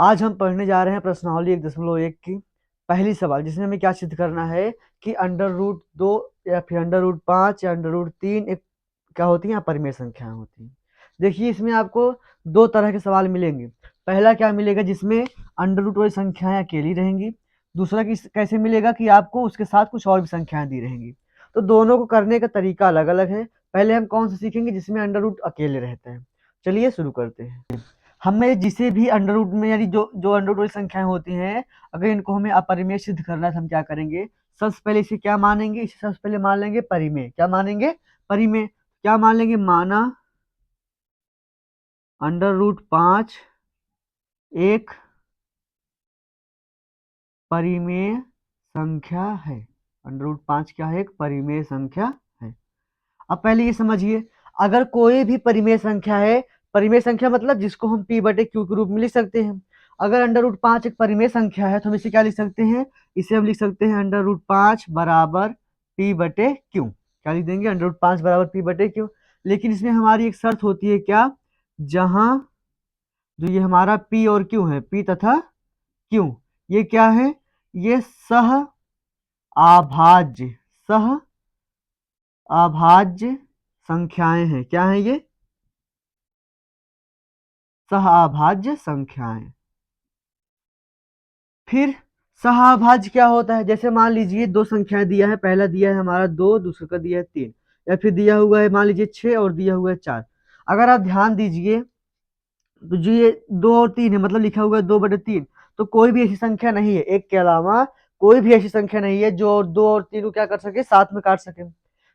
आज हम पढ़ने जा रहे हैं प्रश्नावली 1.1 की पहली सवाल, जिसमें हमें क्या सिद्ध करना है कि अंडर रूट 2 या फिर अंडर रूट 5 या अंडर रूट 3 एक क्या होती है, अपरिमेय संख्याएं होती हैं। देखिए, इसमें आपको दो तरह के सवाल मिलेंगे। पहला क्या मिलेगा, जिसमें अंडर रूट वाली संख्याएं अकेली रहेंगी। दूसरा कैसे मिलेगा कि आपको उसके साथ कुछ और भी संख्याएं दी रहेंगी। तो दोनों को करने का तरीका अलग अलग है। पहले हम कौन सा सीखेंगे, जिसमें अंडर रूट अकेले रहते हैं। चलिए शुरू करते हैं। हमें जिसे भी अंडर रूट में, यानी जो जो अंडर रूट वाली संख्याएं होती हैं, अगर इनको हमें अपरिमेय सिद्ध करना है तो हम क्या करेंगे, सबसे पहले इसे क्या मानेंगे, इसे सबसे पहले मान लेंगे परिमेय। क्या मानेंगे, परिमेय। क्या मान लेंगे, माना अंडर रूट 5 एक परिमेय संख्या है। अंडर रूट 5 क्या है, एक परिमेय संख्या है। अब पहले ये समझिए, अगर कोई भी परिमेय संख्या है, परिमेय संख्या मतलब जिसको हम p/q के रूप में लिख सकते हैं। अगर अंडर रूट 5 एक परिमेय संख्या है तो हम इसे क्या लिख सकते हैं, इसे हम लिख सकते हैं अंडर रूट 5 बराबर p/q। क्या लिख देंगे, अंडर रूट 5 बराबर p/q। लेकिन इसमें हमारी एक शर्त होती है, क्या, जहां जो ये हमारा p और q है, p तथा q, ये क्या है, ये सह अभाज्य संख्याएं हैं। क्या है ये, सहअभाज्य संख्याएं। फिर सहअभाज्य क्या होता है, जैसे मान लीजिए दो संख्याएं दिया है, पहला दिया है हमारा 2, दूसरे का दिया है 3, या फिर दिया हुआ है मान लीजिए 6 और दिया हुआ है 4। अगर आप ध्यान दीजिए तो जो ये 2 और 3 है, मतलब लिखा हुआ है 2/3, तो कोई भी ऐसी संख्या नहीं है, एक के अलावा कोई भी ऐसी संख्या नहीं है जो 2 और 3 को क्या कर सके, साथ में काट सके।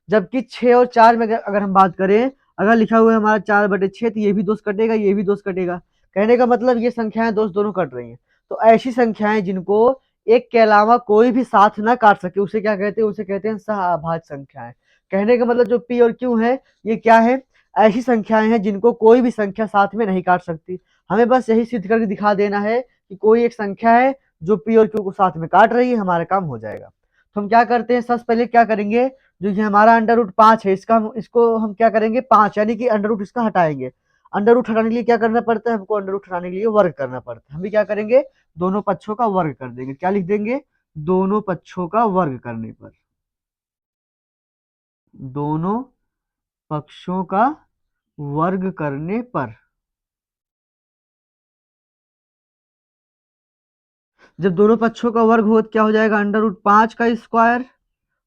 जबकि 6 और 4 में अगर हम बात करें, अगर लिखा हुआ है हमारा 4/6, तो ये भी दोष कटेगा, ये भी दोष कटेगा। कहने का मतलब ये संख्याएं दोष दोनों कट रही हैं। तो ऐसी संख्याएं जिनको एक के अलावा कोई भी साथ ना काट सके, उसे क्या कहते हैं, उसे कहते हैं सहअभाज्य संख्याएं। कहने का मतलब जो p और q है, ये क्या है, ऐसी संख्याएं हैं जिनको कोई भी संख्या साथ में नहीं काट सकती। हमें बस यही सिद्ध करके दिखा देना है कि कोई एक संख्या है जो p और q को साथ में काट रही है, हमारा काम हो जाएगा। तो हम क्या करते हैं, सबसे पहले क्या करेंगे, जो ये हमारा अंडर रूट 5 है, इसको हम क्या करेंगे, 5 यानी कि अंडर रूट इसका हटाएंगे। अंडर रूट हटाने के लिए क्या करना पड़ता है, हमको अंडर रूट हटाने के लिए वर्ग करना पड़ता है। हम भी क्या करेंगे, दोनों पक्षों का वर्ग कर देंगे। क्या लिख देंगे, दोनों पक्षों का वर्ग करने पर, दोनों पक्षों का वर्ग करने पर, जब दोनों पक्षों का वर्ग हो तो क्या हो जाएगा, अंडर रूट 5 का स्क्वायर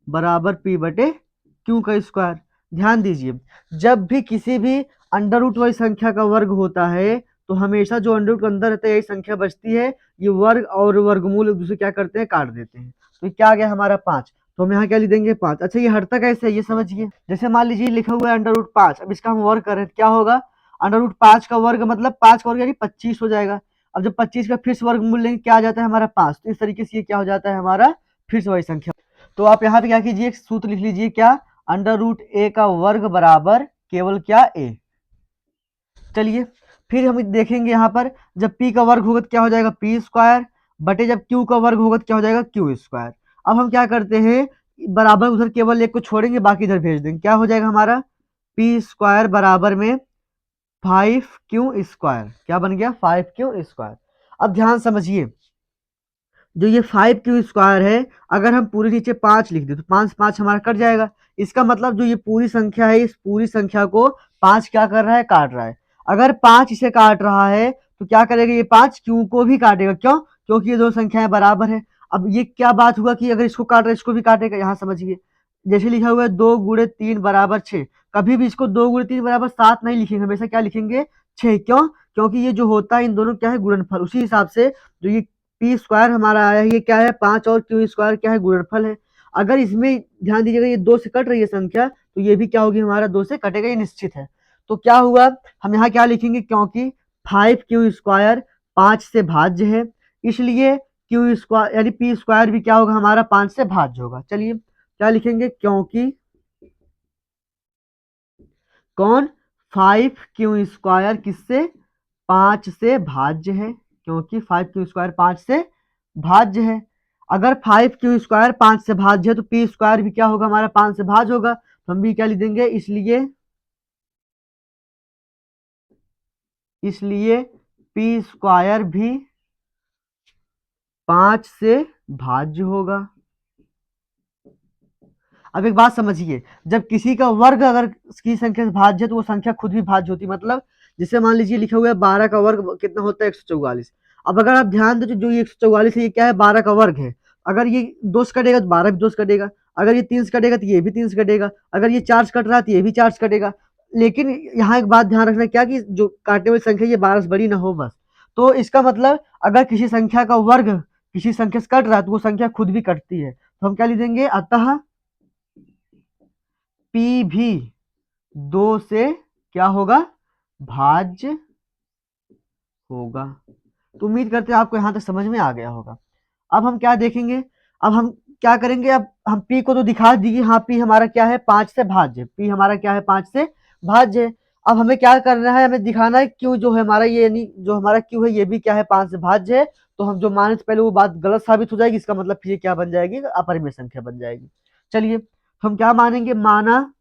बराबर p/q का स्क्वायर। ध्यान दीजिए, जब भी किसी भी अंडर रूट वाली संख्या का वर्ग होता है, तो हमेशा जो अंडर रूट के अंदर रहता है यही संख्या बचती है। ये वर्ग और वर्गमूल एक दूसरे क्या करते हैं, काट देते हैं। तो ये क्या आ गया हमारा 5। तो हम यहाँ क्या लिख देंगे, 5। अच्छा, ये हटता कैसे है, ये समझिए। जैसे मान लीजिए लिखा हुआ है अंडर रूट 5, अब इसका हम वर्ग कर रहे हैं, क्या होगा, अंडर रूट 5 का वर्ग मतलब 5 का वर्ग यानी 25 हो जाएगा। अब जब 25 का फिर से वर्गमूल लेंगे, क्या आ जाता है हमारा 5। तो इस तरीके से ये क्या हो जाता है हमारा फिर से वही संख्या। तो आप यहाँ पे क्या कीजिए, सूत्र लिख लीजिए, क्या, अंडर रूट a का वर्ग बराबर केवल क्या, a। चलिए, फिर हम देखेंगे यहाँ पर, जब p का वर्ग होगा तो क्या हो जाएगा, p स्क्वायर बटे, जब q का वर्ग होगा तो क्या हो जाएगा, q स्क्वायर। अब हम क्या करते हैं, बराबर उधर केवल एक को छोड़ेंगे, बाकी इधर भेज देंगे। क्या हो जाएगा हमारा, p स्क्वायर बराबर में 5q स्क्वायर। क्या बन गया, 5q स्क्वायर। अब ध्यान समझिए, जो ये 5q स्क्वायर है, अगर हम पूरे नीचे 5 लिख दे तो 5 5 हमारा कट जाएगा। इसका मतलब जो ये पूरी संख्या है, इस पूरी संख्या को 5 क्या कर रहा है, काट रहा है। अगर 5 इसे काट रहा है तो क्या करेगा, ये 5 क्यू को भी काटेगा। क्यों, क्योंकि ये दो संख्याएं बराबर है। अब ये क्या बात हुआ कि अगर इसको काट रहा है इसको भी काटेगा। यहाँ समझिए, जैसे लिखा हुआ है 2 × 3 = 6, कभी भी इसको 2 × 3 = 7 नहीं लिखेंगे, हमेशा क्या लिखेंगे, 6। क्यों, क्योंकि ये जो होता है इन दोनों क्या है, गुणनफल। उसी हिसाब से जो ये पी स्क्वायर हमारा आया है, ये क्या है, 5 और क्यू स्क्वायर क्या है, गुणनफल है। अगर इसमें ध्यान दीजिएगा, ये 2 से कट रही है संख्या, तो ये भी क्या होगी, हमारा 2 से कटेगा, ये निश्चित है। तो क्या हुआ, हम यहाँ क्या लिखेंगे, क्योंकि 5q² 5 से भाज्य है, इसलिए क्यू स्क्वायर यानी पी स्क्वायर भी क्या होगा, हमारा 5 से भाज्य होगा। चलिए क्या लिखेंगे, क्योंकि कौन, 5q² किससे, 5 से भाज्य है, क्योंकि 5q² 5 से भाज्य है। अगर 5q² 5 से भाज्य है तो पी स्क्वायर भी क्या होगा, हमारा 5 से भाज्य होगा। तो हम भी क्या लिख देंगे, इसलिए पी स्क्वायर भी 5 से भाज्य होगा। अब एक बात समझिए, जब किसी का वर्ग अगर की संख्या से भाज्य है तो वो संख्या खुद भी भाज्य होती है। मतलब जैसे मान लीजिए लिखा हुआ है 12 का वर्ग कितना होता है 144। अब अगर आप ध्यान दो जो ये 144 है ये क्या है 12 का वर्ग है। अगर ये 2 से कटेगा तो 12 भी 2 से कटेगा, अगर ये 3 से कटेगा तो ये भी 3 से कटेगा, अगर ये 4 से कट रहा है तो ये भी 4 से कटेगा। लेकिन यहाँ एक बात ध्यान रखना क्या कि जो काटने वाली संख्या ये 12 से बड़ी ना हो बस। तो इसका मतलब अगर किसी संख्या का वर्ग किसी संख्या से कट रहा है तो वो संख्या खुद भी कटती है। तो हम क्या लिख देंगे, अतः पी भी 2 से क्या होगा, भाज्य होगा। तो उम्मीद करते हैं आपको यहाँ तक समझ में आ गया होगा। अब हम क्या देखेंगे, अब हम क्या करेंगे, अब हम पी को तो दिखा दिए, हाँ पी हमारा क्या है 5 से भाज्य, पी हमारा क्या है 5 से भाज्य है। अब हमें क्या करना है, हमें दिखाना है क्यू जो है हमारा ये यानी जो हमारा क्यू है ये भी क्या है 5 से भाज्य है। तो हम जो माने से पहले वो बात गलत साबित हो जाएगी, इसका मतलब फिर ये क्या बन जाएगी, अपरिमेय संख्या बन जाएगी। चलिए हम क्या मानेंगे, माना,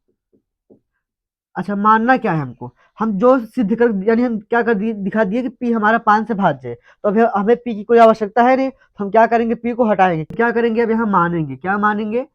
अच्छा मानना क्या है हमको, हम जो सिद्ध कर यानी हम क्या कर दिए दिखा दिए कि पी हमारा 5 से भाज्य है। तो अब हमें पी की कोई आवश्यकता है नहीं, तो हम क्या करेंगे पी को हटाएंगे, क्या करेंगे अब यहाँ मानेंगे, क्या मानेंगे,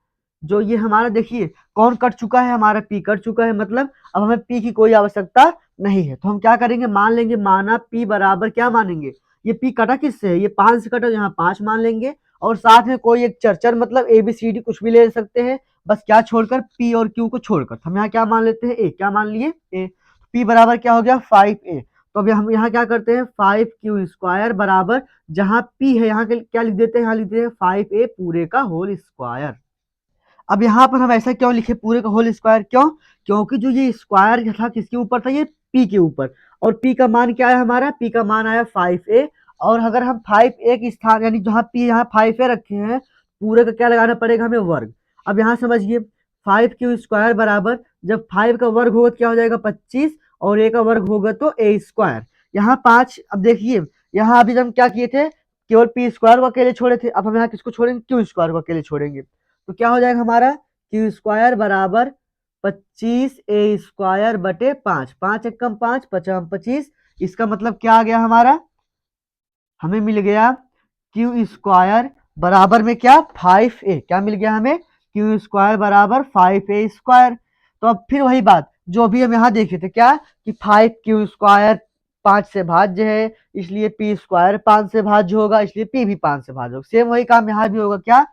जो ये हमारा देखिए कौन कट चुका है, हमारा पी कट चुका है, मतलब अब हमें पी की कोई आवश्यकता नहीं है। तो हम क्या करेंगे, मान लेंगे माना पी बराबर क्या मानेंगे, ये पी कटा किससे है, ये 5 से कटा, यहाँ 5 मान लेंगे और साथ में कोई एक चर मतलब ए बी सी डी कुछ भी ले सकते हैं, बस क्या छोड़कर पी और क्यू को छोड़कर। हम यहाँ क्या मान लेते हैं, ए, क्या मान लिए ए। पी बराबर क्या हो गया 5a। तो अब हम यहाँ क्या करते हैं 5q स्क्वायर बराबर, जहां पी है यहाँ के क्या लिख देते हैं, यहाँ लिख देते हैं 5a पूरे का होल स्क्वायर। अब यहाँ पर हम ऐसा क्यों लिखे पूरे का होल स्क्वायर, क्यों, क्योंकि जो ये स्क्वायर था किसके ऊपर था, ये पी के ऊपर, और पी का मान क्या है हमारा, पी का मान आया 5a। और अगर हम 5a के स्थान यानी जहाँ पी यहाँ 5a रखे हैं, पूरे का क्या लगाना पड़ेगा हमें, वर्ग। अब यहाँ समझिए 5q स्क्वायर बराबर, जब 5 का वर्ग होगा तो क्या हो जाएगा 25, और a का वर्ग होगा तो a स्क्वायर। यहाँ 5, अब देखिए यहाँ अभी हम क्या किए थे, केवल पी स्क्वायर को अकेले छोड़े थे, अब हम यहाँ किसको छोड़ेंगे, क्यू स्क्वायर को अकेले छोड़ेंगे। तो क्या हो जाएगा हमारा क्यू स्क्वायर बराबर 25a स्क्वायर बटे 5, 5 एकम 5, 5 25। इसका मतलब क्या आ गया हमारा, हमें मिल गया क्यू स्क्वायर बराबर में क्या 5a, क्या मिल गया हमें, क्यू स्क्वायर बराबर 5a स्क्वायर। तो अब फिर वही बात जो अभी हम यहाँ देखे थे क्या, कि 5q स्क्वायर 5 से भाज्य है, इसलिए पी स्क्वायर 5 से भाज्य होगा, इसलिए पी भी 5 से भाज्य होगा। सेम वही काम यहाँ भी होगा, क्या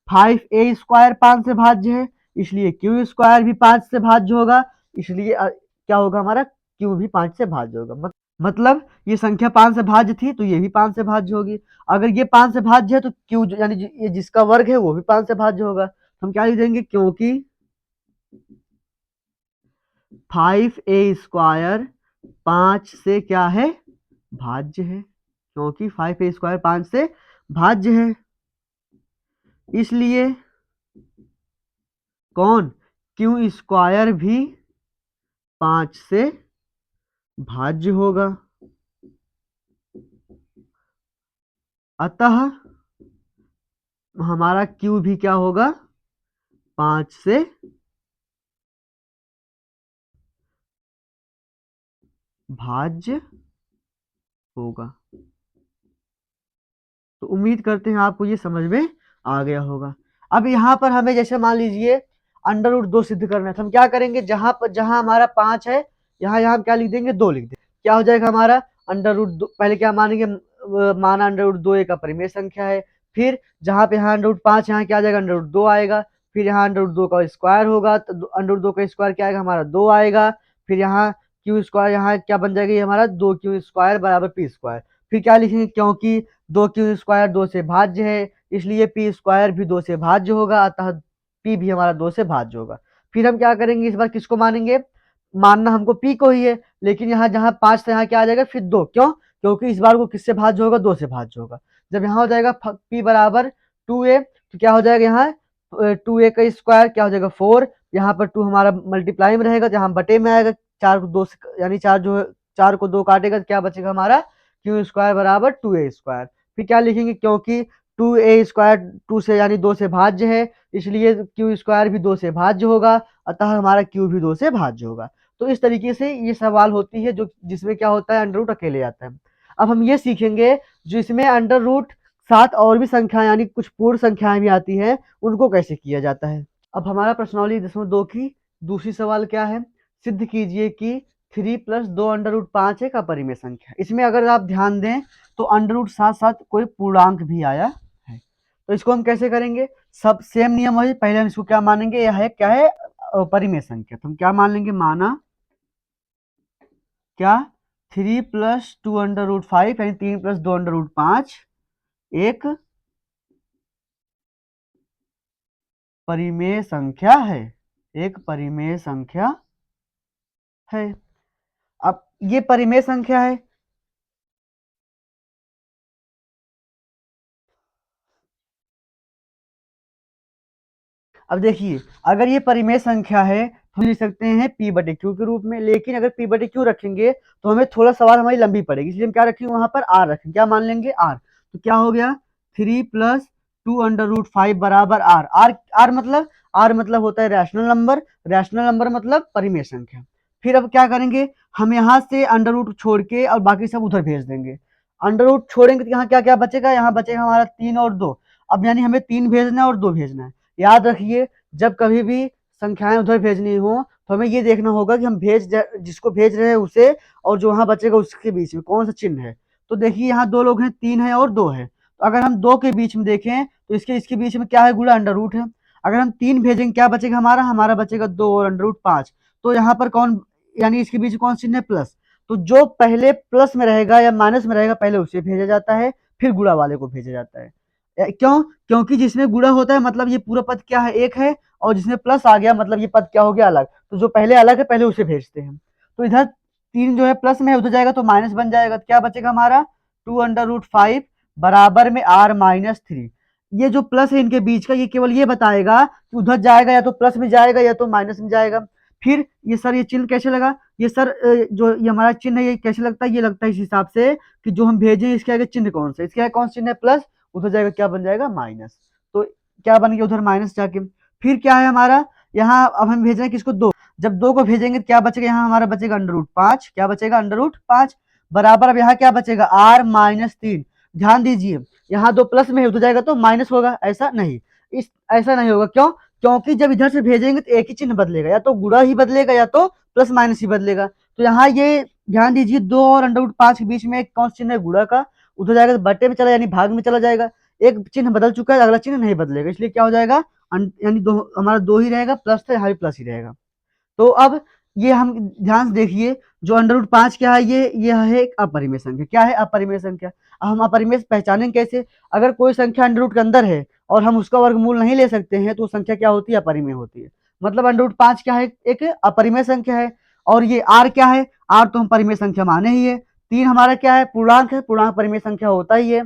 5a स्क्वायर 5 से भाज्य है, इसलिए क्यू स्क्वायर भी 5 से भाज्य होगा, इसलिए क्या होगा हमारा क्यू भी 5 से भाज्य होगा। मतलब ये संख्या 5 से भाज्य थी तो ये भी 5 से भाज्य होगी। अगर ये 5 से भाज्य है तो क्यू यानी ये जिसका वर्ग है वो भी 5 से भाज्य होगा। तो हम क्या लिख देंगे, क्योंकि 5a स्क्वायर 5 से क्या है, भाज्य है, क्योंकि 5a स्क्वायर 5 से भाज्य है, इसलिए कौन, क्यू स्क्वायर भी 5 से भाज्य होगा। अतः हमारा क्यू भी क्या होगा 5 से भाज्य होगा। तो उम्मीद करते हैं आपको ये समझ में आ गया होगा। अब यहाँ पर हमें जैसे मान लीजिए अंडर रूट 2 सिद्ध करना है, तो हम क्या करेंगे, जहां हमारा 5 है यहाँ यहाँ हम क्या लिख देंगे 2 लिख देंगे, क्या हो जाएगा हमारा अंडर रूट 2, पहले क्या मानेंगे, माना अंडर रूट 2 एक अपरिमेय संख्या है। फिर जहां पे यहाँ अंडर रूट 5 यहाँ क्या आ जाएगा अंडर रूट 2 आएगा, फिर यहाँ अंडर रूट 2 का स्क्वायर होगा तो अंडर रूट 2 का स्क्वायर क्या आएगा हमारा 2 आएगा। फिर यहाँ क्यू स्क्वायर यहाँ क्या बन जाएगा, ये हमारा 2q स्क्वायर बराबर पी स्क्वायर। फिर क्या लिखेंगे, क्योंकि 2q स्क्वायर 2 से भाज्य है, इसलिए पी स्क्वायर भी 2 से भाज्य होगा, अतः पी भी हमारा 2 से भाज्य होगा। फिर हम क्या करेंगे, इस बार किसको मानेंगे, मानना हमको पी को ही है, लेकिन यहाँ जहाँ 5 से यहाँ क्या आ जाएगा फिर 2, क्यों, क्योंकि इस बार वो किससे भाज्य होगा 2 से भाज्य होगा। जब यहाँ हो जाएगा पी बराबर 2a, तो क्या हो जाएगा यहाँ 2a का स्क्वायर क्या हो जाएगा 4, यहाँ पर 2 हमारा मल्टीप्लाई में रहेगा, जहाँ बटे में आएगा 4 को 2 से यानी 4 जो 4 को 2 काटेगा तो क्या बचेगा हमारा क्यू स्क्वायर बराबर 2a स्क्वायर। फिर क्या लिखेंगे, क्योंकि 2a स्क्वायर 2 से यानी 2 से भाज्य है, इसलिए क्यू स्क्वायर भी 2 से भाज्य होगा, अतः हमारा क्यू भी 2 से भाज्य होगा। तो इस तरीके से ये सवाल होती है जो जिसमें क्या होता है अंडर रूट अकेले आता है। अब हम ये सीखेंगे जिसमें अंडर रूट साथ और भी संख्याएं यानी कुछ पूर्ण संख्याएं भी आती है, उनको कैसे किया जाता है। अब हमारा प्रश्नावली 2 की दूसरी सवाल क्या है, सिद्ध कीजिए कि 3 प्लस 2 अंडर रूट 5 एक अपरिमेय संख्या। इसमें अगर आप ध्यान दें तो अंडर रूट साथ साथ कोई पूर्णांक भी आया है, तो इसको हम कैसे करेंगे, सब सेम नियम है, पहले हम इसको क्या मानेंगे, यह है क्या है अपरिमेय संख्या, तो हम क्या मान लेंगे, माना क्या 3 प्लस 2 अंडर रूट 5 यानी 3 प्लस 2 अंडर रूट 5 एक परिमेय संख्या है, एक परिमेय संख्या है। अब ये परिमेय संख्या है, अब देखिए अगर ये परिमेय संख्या है तो हम लिख सकते हैं पी बटे क्यू के रूप में, लेकिन अगर पी बटे क्यू रखेंगे तो हमें थोड़ा सवाल हमारी लंबी पड़ेगी, इसलिए हम क्या रखेंगे, वहां पर आर रखेंगे, क्या मान लेंगे, आर। तो क्या हो गया, 3 प्लस 2 अंडर रूट 5 बराबर आर। आर मतलब होता है रैशनल नंबर, रैशनल नंबर मतलब परिमेय संख्या। फिर अब क्या करेंगे, हम यहाँ से अंडर रूट छोड़ के और बाकी सब उधर भेज देंगे। अंडर रूट छोड़ेंगे तो यहाँ क्या क्या बचेगा, यहाँ बचेगा हमारा 3 और 2। अब यानी हमें 3 भेजना है और 2 भेजना है। याद रखिए जब कभी भी संख्याएं उधर भेजनी हो तो हमें ये देखना होगा कि हम जिसको भेज रहे हैं उसे और जो वहां बचेगा उसके बीच में कौन सा चिन्ह है। तो देखिए यहाँ 2 लोग हैं, 3 है और 2 है, तो अगर हम 2 के बीच में देखें तो इसके इसके बीच में क्या है, गुणा अंडर रूट है। अगर हम 3 भेजेंगे क्या बचेगा, हमारा हमारा बचेगा 2 और अंडर रूट 5। तो यहाँ पर कौन, यानी इसके बीच में कौन चिन्ह है, प्लस। तो जो पहले प्लस में रहेगा या माइनस में रहेगा पहले उसे भेजा जाता है, फिर गुणा वाले को भेजा जाता है। क्यों, क्योंकि जिसमें गुणा होता है मतलब ये पूरा पद क्या है, एक है, और जिसमें प्लस आ गया मतलब ये पद क्या हो गया, अलग। तो जो पहले अलग है पहले उसे भेजते हैं। तो इधर 3 जो है प्लस में है, उधर जाएगा तो माइनस बन जाएगा, तो क्या बचेगा हमारा 2 अंडर रूट 5 बराबर में आर माइनस 3। ये जो प्लस है इनके बीच का, ये केवल ये बताएगा कि उधर जाएगा या तो प्लस में जाएगा या तो माइनस में जाएगा। फिर ये सर ये चिन्ह कैसे लगा, ये सर जो ये हमारा चिन्ह है ये कैसे लगता है, ये लगता है इस हिसाब से कि जो हम भेजें इसके आगे चिन्ह कौन सा, इसके आगे कौन सा चिन्ह है, प्लस, उधर जाएगा क्या बन जाएगा, माइनस। तो क्या बन गया उधर माइनस जाके। फिर क्या है हमारा, यहाँ अब हम भेज रहे हैं किसको, 2। जब 2 को भेजेंगे तो क्या बचेगा, यहाँ हमारा बचेगा अंडर रूट 5, क्या बचेगा, अंडर रूट 5 बराबर, अब यहाँ क्या बचेगा, आर माइनस 3। ध्यान दीजिए यहाँ 2 प्लस में है, उधर जाएगा तो माइनस होगा, ऐसा नहीं, इस ऐसा नहीं होगा, क्यों, क्योंकि जब इधर से भेजेंगे तो एक ही चिन्ह बदलेगा, या तो गुणा ही बदलेगा या तो प्लस माइनस ही बदलेगा। तो यहाँ ये ध्यान दीजिए 2 और अंडर रूट 5 के बीच में एक कौन सा चिन्ह है, गुणा का, उधर जाएगा तो बटे में चला यानी भाग में चला जाएगा। एक चिन्ह बदल चुका है, अगला चिन्ह नहीं बदलेगा, इसलिए क्या हो जाएगा, यानी दो हमारा 2 ही रहेगा, प्लस था यहाँ भी प्लस ही रहेगा। तो अब ये हम ध्यान से देखिए, जो अंडर रूट 5 क्या है, ये है एक अपरिमेय संख्या, क्या है, अपरिमेय संख्या। अब हम अपरिमेय पहचानेंगे कैसे, अगर कोई संख्या अंडर रूट के अंदर है और हम उसका वर्गमूल नहीं ले सकते हैं तो संख्या क्या होती है, अपरिमेय होती है। मतलब अंडर रूट 5 क्या है, एक अपरिमेय संख्या है। और ये आर क्या है, आर तो हम परिमेय संख्या माने ही है। 3 हमारा क्या है, पूर्णांक है, पूर्णांक परिमेय संख्या होता ही है।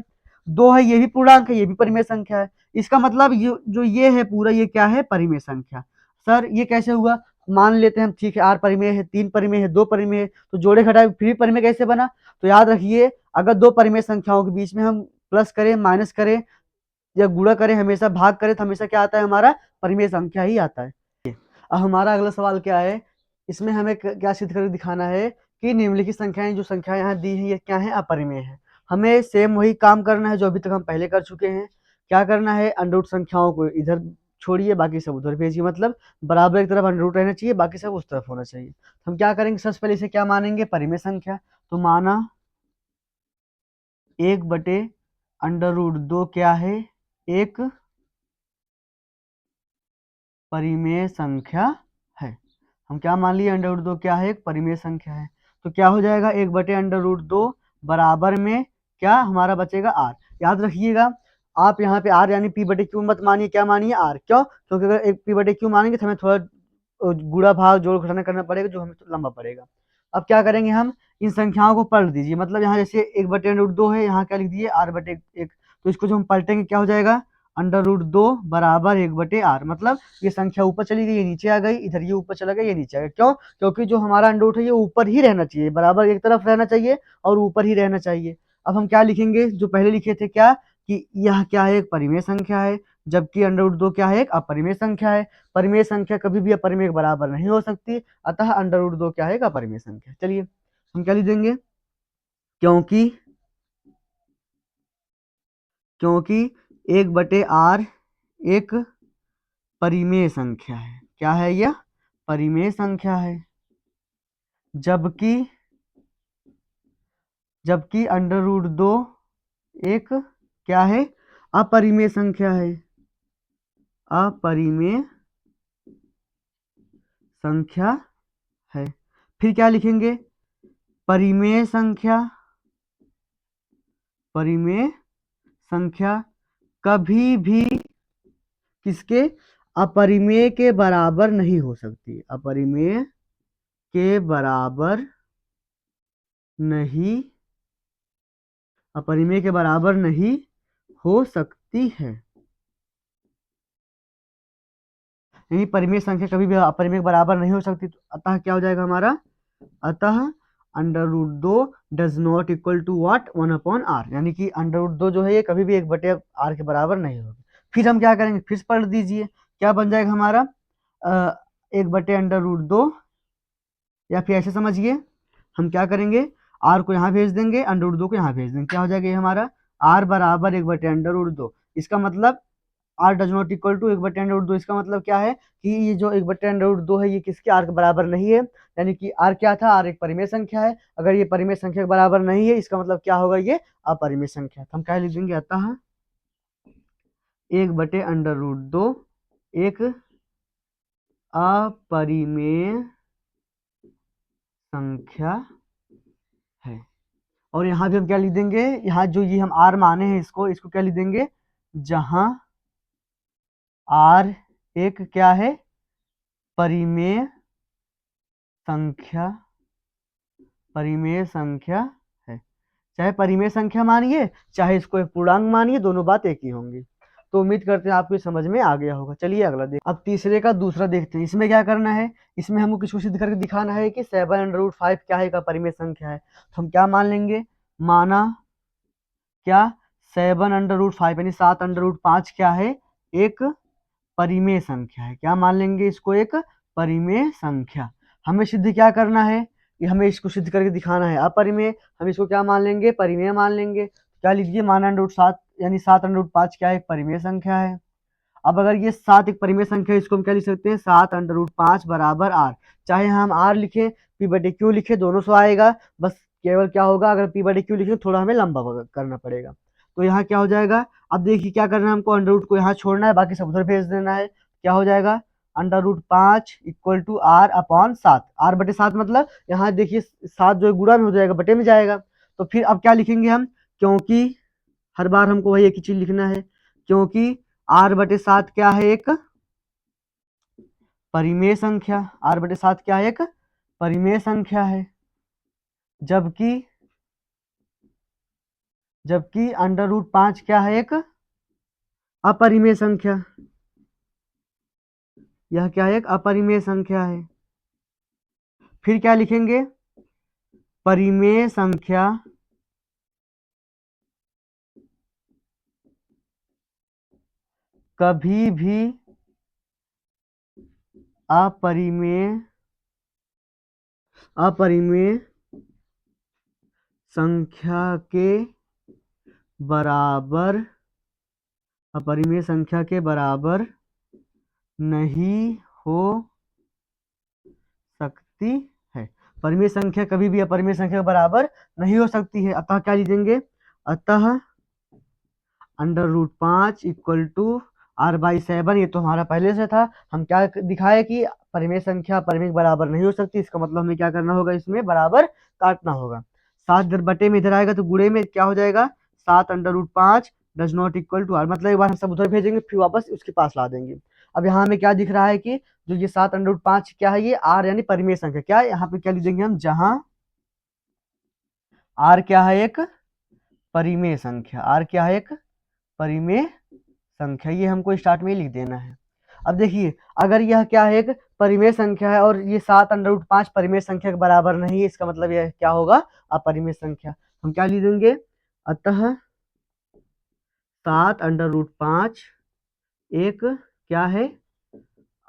2 है, ये भी पूर्णांक है, ये भी परिमेय संख्या है। इसका मतलब ये है पूरा, ये क्या है, परिमेय संख्या। सर ये कैसे हुआ, मान लेते हैं हम, ठीक है, आर परिमेय है, 3 परिमेय है, 2 परिमेय है, तो जोड़े घटाए फिर परिमेय कैसे बना। तो याद रखिए अगर 2 परिमेय संख्याओं के बीच में हम प्लस करें, माइनस करें या गुणा करें, हमेशा भाग करें, तो हमेशा क्या आता है, हमारा परिमेय संख्या ही आता है। अब हमारा अगला सवाल क्या है, इसमें हमें क्या सिद्ध करके दिखाना है कि निम्नलिखित संख्याएं, जो संख्याएं यहाँ दी हैं ये क्या है, अपरिमेय है। हमें सेम वही काम करना है जो अभी तक हम पहले कर चुके हैं। क्या करना है, अंडर रूट संख्याओं को इधर छोड़िए, बाकी सब उधर भेजिए, मतलब बराबर एक तरफ अंडर रूट रहना चाहिए, बाकी सब उस तरफ होना चाहिए। तो हम क्या करेंगे, सबसे पहले इसे क्या मानेंगे, परिमेय संख्या। तो माना 1/√2 क्या है, एक परिमेय संख्या है। हम क्या मान लिए, अंडर रूट 2 क्या है, एक परिमेय संख्या है। तो क्या हो जाएगा, 1/√2 बराबर में क्या हमारा बचेगा, आर। याद रखिएगा आप यहाँ पे आर यानी पी बटे क्यू मत मानिए, क्या मानिए, आर। क्यों, क्योंकि अगर एक पी बटे क्यू मानेंगे तो हमें थोड़ा गुणा भाग जोड़ घटाना करना पड़ेगा, जो हमें लंबा पड़ेगा। अब क्या करेंगे, हम इन संख्याओं को पलट दीजिए, मतलब यहाँ जैसे 1/√2 है, यहाँ क्या लिख दिए, r/1। तो इसको जो हम पलटेंगे क्या हो जाएगा, अंडर रूट 2 बराबर 1/r। मतलब ये संख्या ऊपर चली गई, ये नीचे आ गई, इधर ये ऊपर चला गया, ये नीचे आ गया। क्यों, क्योंकि जो हमारा अंडर रूट है ये ऊपर ही रहना चाहिए, बराबर एक तरफ रहना चाहिए और ऊपर ही रहना चाहिए। अब हम क्या लिखेंगे, जो पहले लिखे थे क्या, कि यह क्या है, एक परिमेय संख्या है, जबकि अंडर रूट 2 क्या है, एक अपरिमेय संख्या है। परिमेय संख्या कभी भी अपरिमेय के बराबर नहीं हो सकती, अतः अंडर रूट 2 क्या है, एक अपरिमेय संख्या। चलिए हम क्या लिख देंगे, क्योंकि क्योंकि 1/r एक परिमेय संख्या है। क्या है यह? परिमेय संख्या है। जबकि √2 एक क्या है? अपरिमेय संख्या है। अपरिमेय संख्या है। फिर क्या लिखेंगे? परिमेय संख्या कभी भी किसके? अपरिमेय के बराबर नहीं हो सकती। अपरिमेय के बराबर नहीं हो सकती है। यानी परिमेय संख्या कभी भी अपरिमेय के बराबर नहीं हो सकती। तो अतः क्या हो जाएगा हमारा? अतः √2 does not equal to what? 1/r। यानी कि √2 जो है ये कभी भी 1/r के बराबर नहीं होगी। फिर हम क्या करेंगे? फिर से पढ़ दीजिए। क्या बन जाएगा हमारा? 1/√2, या फिर ऐसे समझिए, हम क्या करेंगे? r को यहाँ भेज देंगे, √2 को यहाँ भेज देंगे। क्या हो जाएगा ये हमारा? r बराबर 1/√2। इसका मतलब r does not equal to 1/√2। इसका मतलब क्या है कि ये जो 1/√2 है ये किसके? r के बराबर नहीं है। यानी कि r क्या था? r एक परिमेय संख्या है। अगर ये परिमेय संख्या के बराबर नहीं है, इसका मतलब क्या होगा? ये अपरिमेय संख्या। तो हम क्या लिख देंगे? अतः 1/√2 एक अपरिमेय संख्या है। और यहाँ भी हम क्या लिख देंगे? यहाँ जो ये हम r माने हैं इसको क्या लिख देंगे? जहां r एक क्या है? परिमेय संख्या है। चाहे परिमेय संख्या मानिए, चाहे इसको एक पूर्णांक मानिए, दोनों बात एक ही होंगी। तो उम्मीद करते हैं आपको समझ में आ गया होगा। चलिए अगला अब तीसरे का दूसरा देखते हैं। इसमें क्या करना है? इसमें हमको किसको सिद्ध करके दिखाना है कि 7√5 क्या है? का परिमेय संख्या है। तो हम क्या मान लेंगे? माना क्या? 7√5 यानी 7√5 क्या है? एक परिमेय संख्या है। क्या मान लेंगे इसको? एक परिमेय संख्या। हमें सिद्ध क्या करना है? कि हमें इसको सिद्ध करके दिखाना है अपरिमेय। हम इसको क्या मान लेंगे? परिमेय मान लेंगे। क्या लीजिए? माना √7 यानी 7√5 क्या है? एक परिमेय संख्या है। अब अगर ये 7 एक परिमेय संख्या है, इसको हम क्या लिख सकते हैं? 7√5 बराबर r। चाहे हम r लिखे, p/q लिखे, दोनों सो आएगा। बस केवल क्या होगा? अगर p/q लिखे थोड़ा हमें लंबा करना पड़ेगा। तो यहाँ क्या हो जाएगा? अब देखिए क्या करना है हमको? अंडर को यहाँ छोड़ना है, बाकी सब उधर भेज देना है। क्या हो जाएगा? √5 इक्वल टू r/7। r/7 मतलब यहाँ देखिए 7 जो है गुणा में हो जाएगा, बटे में जाएगा। तो फिर अब क्या लिखेंगे हम? क्योंकि हर बार हमको वही एक ही चीज लिखना है। क्योंकि r/7 क्या है? एक परिमेय संख्या। r/7 क्या है? एक परिमेय संख्या है। जबकि √5 क्या है? एक अपरिमेय संख्या। यह क्या है? एक अपरिमेय संख्या है। फिर क्या लिखेंगे? परिमेय संख्या कभी भी अपरिमेय संख्या के बराबर नहीं हो सकती है। परिमेय संख्या कभी भी अपरिमेय संख्या के बराबर नहीं हो सकती है। अतः क्या लिखेंगे? अतः √5 इक्वल टू r/7। ये तो हमारा पहले से था। हम क्या दिखाए कि परिमेय संख्या परिमेय के बराबर नहीं हो सकती। इसका मतलब हमें क्या करना होगा? इसमें बराबर काटना होगा। 7 इधर बटे में इधर आएगा तो गुणे में क्या हो जाएगा? 7√5 does not equal to r। मतलब एक बार हम सब उधर भेजेंगे, फिर वापस उसके पास ला देंगे। अब यहाँ हमें क्या दिख रहा है कि जो ये 7√5 क्या है? ये r यानी परिमेय संख्या। क्या है यहाँ पे? क्या लिख देंगे हम? जहां r क्या है? एक परिमेय संख्या। r क्या है? एक परिमेय संख्या। ये हमको स्टार्ट में ही लिख देना है। अब देखिए, अगर यह क्या है? एक परिमेय संख्या है और ये 7√5 परिमेय संख्या के बराबर नहीं है, इसका मतलब यह क्या होगा? अपरिमेय संख्या। हम क्या लिख देंगे? अतः 7√5 एक क्या है?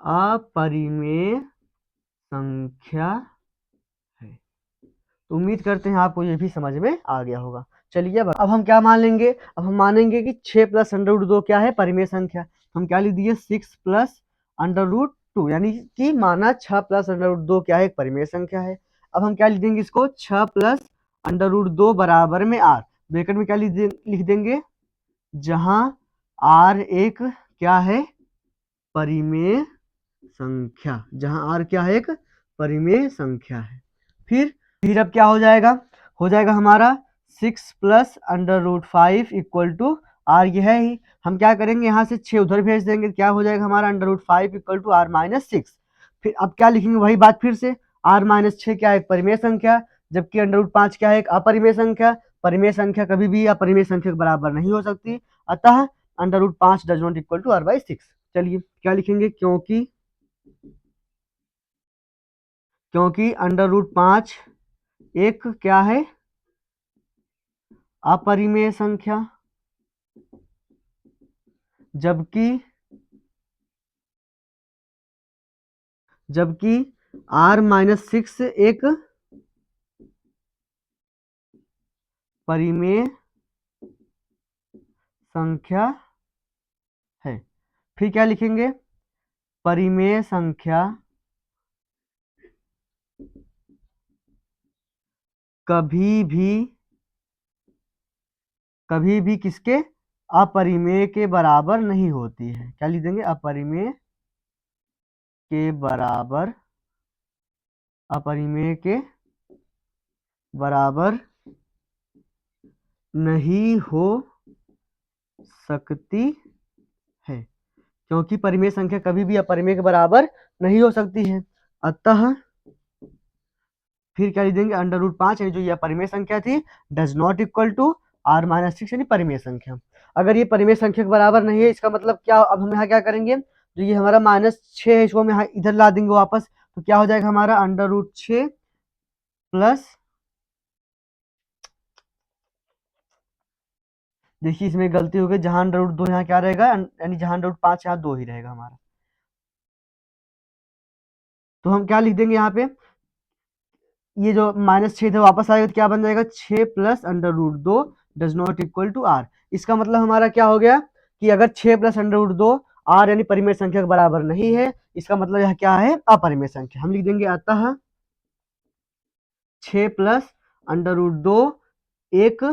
अपरिमेय संख्या है। तो उम्मीद करते हैं आपको ये भी समझ में आ गया होगा। चलिए अब हम क्या मान लेंगे, अब हम मानेंगे कि 6 प्लस अंडर रूट 2 क्या है, परिमेय संख्या। हम क्या लिख दिए 6 प्लस अंडर रूट 2, यानी कि माना 6 प्लस अंडर रूट 2 क्या है, एक परिमेय संख्या है। अब हम क्या लिख देंगे इसको, 6 प्लस अंडर रूट 2 बराबर में आर, ब्रैकेट में क्या लिख देंगे, जहां आर एक क्या है, परिमेय संख्या, जहां आर क्या है, एक परिमेय संख्या है। फिर अब क्या हो जाएगा हमारा 6 plus under root 5 equal to R, ये है ही। हम क्या करेंगे, यहाँ से 6 उधर भेज देंगे, क्या हो जाएगा हमारा under root 5 equal to R minus 6। फिर अब क्या लिखेंगे, वही बात फिर से, आर माइनस 6 क्या है, एक परिमेय संख्या, जबकि अंडर रूट 5 क्या है, एक अपरिमेय संख्या। परिमेय संख्या कभी भी अपरिमेय संख्या के बराबर नहीं हो सकती, अतः under root 5 does not equal to R by 6। चलिए क्या लिखेंगे, क्योंकि अंडर रूट 5 एक क्या है, अपरिमेय संख्या, जबकि आर माइनस 6 एक परिमेय संख्या है। फिर क्या लिखेंगे, परिमेय संख्या कभी भी किसके, अपरिमेय के बराबर नहीं होती है। क्या लिख देंगे, अपरिमेय के बराबर नहीं हो सकती है, क्योंकि परिमेय संख्या कभी भी अपरिमेय के बराबर नहीं हो सकती है। अतः फिर क्या लिख देंगे, अंडर रूट 5 यानी जो ये परिमेय संख्या थी, does not equal to R minus 6 यानी परिमेय संख्या। अगर ये परिमेय संख्या के बराबर नहीं है, इसका मतलब क्या, अब हम यहाँ क्या करेंगे, जो ये हमारा माइनस 6 है, इसको हम यहाँ इधर ला देंगे वापस, तो क्या हो जाएगा हमारा अंडर रूट 6 प्लस, देखिए इसमें गलती हो गई, जहां अंडर रूट 2 यहाँ क्या रहेगा, यानी जहां अंडर रूट 5 यहाँ 2 ही रहेगा हमारा। तो हम क्या लिख देंगे यहाँ पे, ये जो माइनस 6 था वापस आएगा, तो क्या बन जाएगा, 6 plus under root 2 does not equal to R. इसका मतलब हमारा क्या हो गया, कि अगर 6 प्लस अंडर रूट 2 आर यानी परिमेय संख्या के बराबर नहीं है, इसका मतलब यह क्या है, अपरिमेय संख्या। हम लिख देंगे अतः 6 प्लस अंडर रूट 2 एक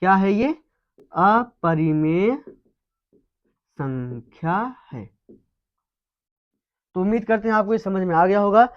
क्या है, ये अपरिमेय संख्या है। तो उम्मीद करते हैं आपको ये समझ में आ गया होगा।